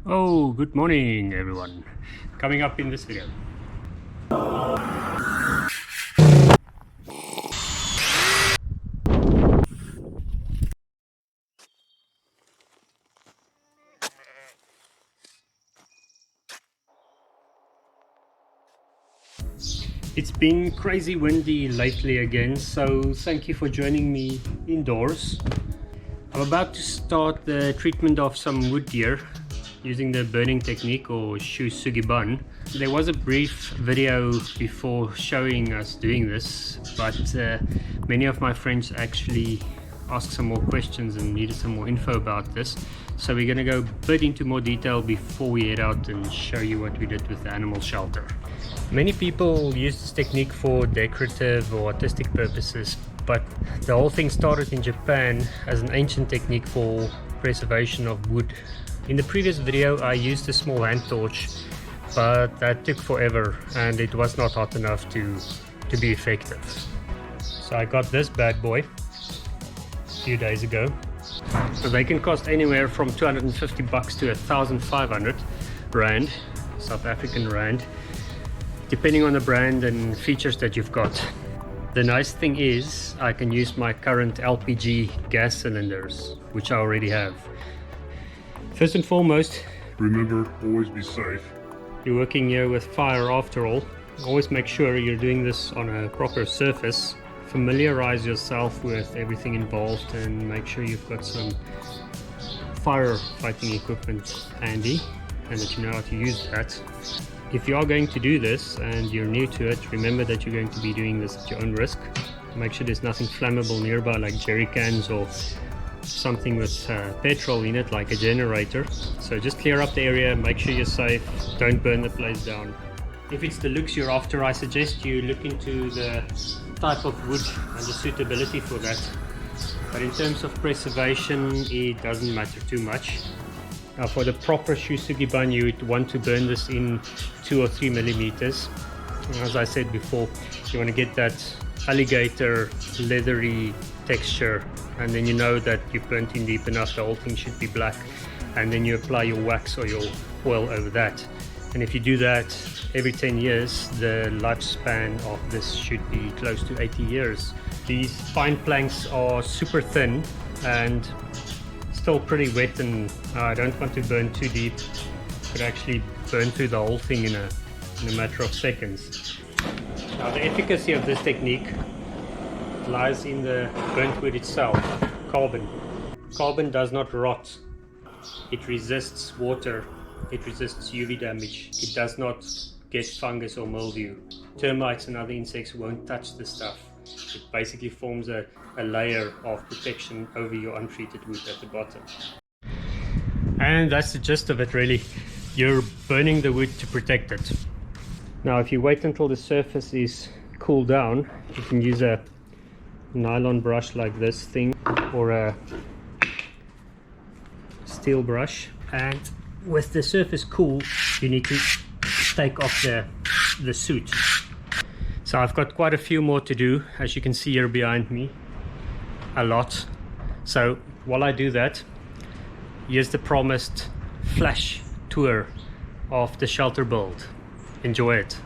Oh, good morning everyone. Coming up in this video. It's been crazy windy lately again, so thank you for joining me indoors. I'm about to start the treatment of some wood gear using the burning technique, or Shou Sugi Ban. There was a brief video before showing us doing this, but many of my friends actually asked some more questions and needed some more info about this. So we're going to go a bit into more detail before we head out and show you what we did with the animal shelter. Many people use this technique for decorative or artistic purposes, but the whole thing started in Japan as an ancient technique for preservation of wood. In the previous video I used a small hand torch, but that took forever and it was not hot enough to be effective. So I got this bad boy a few days ago. So they can cost anywhere from 250 bucks to 1,500 rand, South African rand, depending on the brand and features that you've got. The nice thing is I can use my current LPG gas cylinders, which I already have. First and foremost, remember, always be safe. You're working here with fire after all. Always make sure you're doing this on a proper surface. Familiarize yourself with everything involved and make sure you've got some firefighting equipment handy and that you know how to use that. If you are going to do this and you're new to it, remember that you're going to be doing this at your own risk. Make sure there's nothing flammable nearby, like jerry cans or something with petrol in it, like a generator. So just clear up the area, make sure you're safe, don't burn the place down. If it's the looks you're after, I suggest you look into the type of wood and the suitability for that. But in terms of preservation, it doesn't matter too much. Now for the proper Shou Sugi Ban, you would want to burn this in 2 or 3 millimeters. As I said before, you want to get that alligator leathery texture, and then you know that you've burnt in deep enough, the whole thing should be black, and then you apply your wax or your oil over that. And if you do that every 10 years, the lifespan of this should be close to 80 years. These pine planks are super thin and still pretty wet, and I don't want to burn too deep. Could actually burn through the whole thing in a matter of seconds. Now the efficacy of this technique lies in the burnt wood itself, carbon. Carbon does not rot. It resists water. It resists UV damage. It does not get fungus or mildew. Termites and other insects won't touch the stuff. It basically forms a layer of protection over your untreated wood at the bottom. And that's the gist of it really. You're burning the wood to protect it. Now if you wait until the surface is cooled down, you can use a nylon brush like this thing or a steel brush, and with the surface cool you need to take off the soot. So I've got quite a few more to do, as you can see here behind me, a lot. So while I do that, here's the promised flash tour of the shelter build. Enjoy it.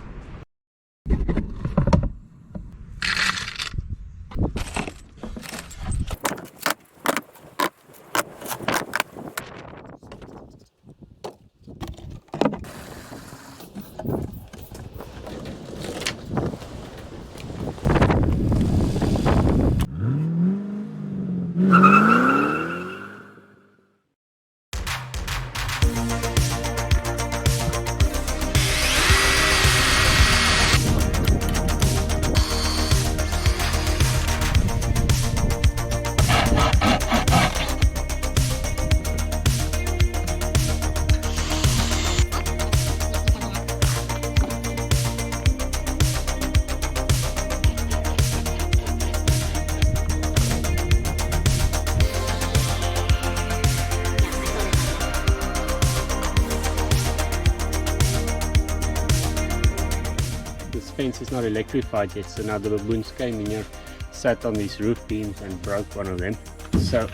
Fence is not electrified yet, so now the baboons came in here, sat on these roof beams and broke one of them. So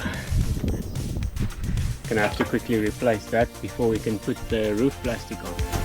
Gonna have to quickly replace that before we can put the roof plastic on.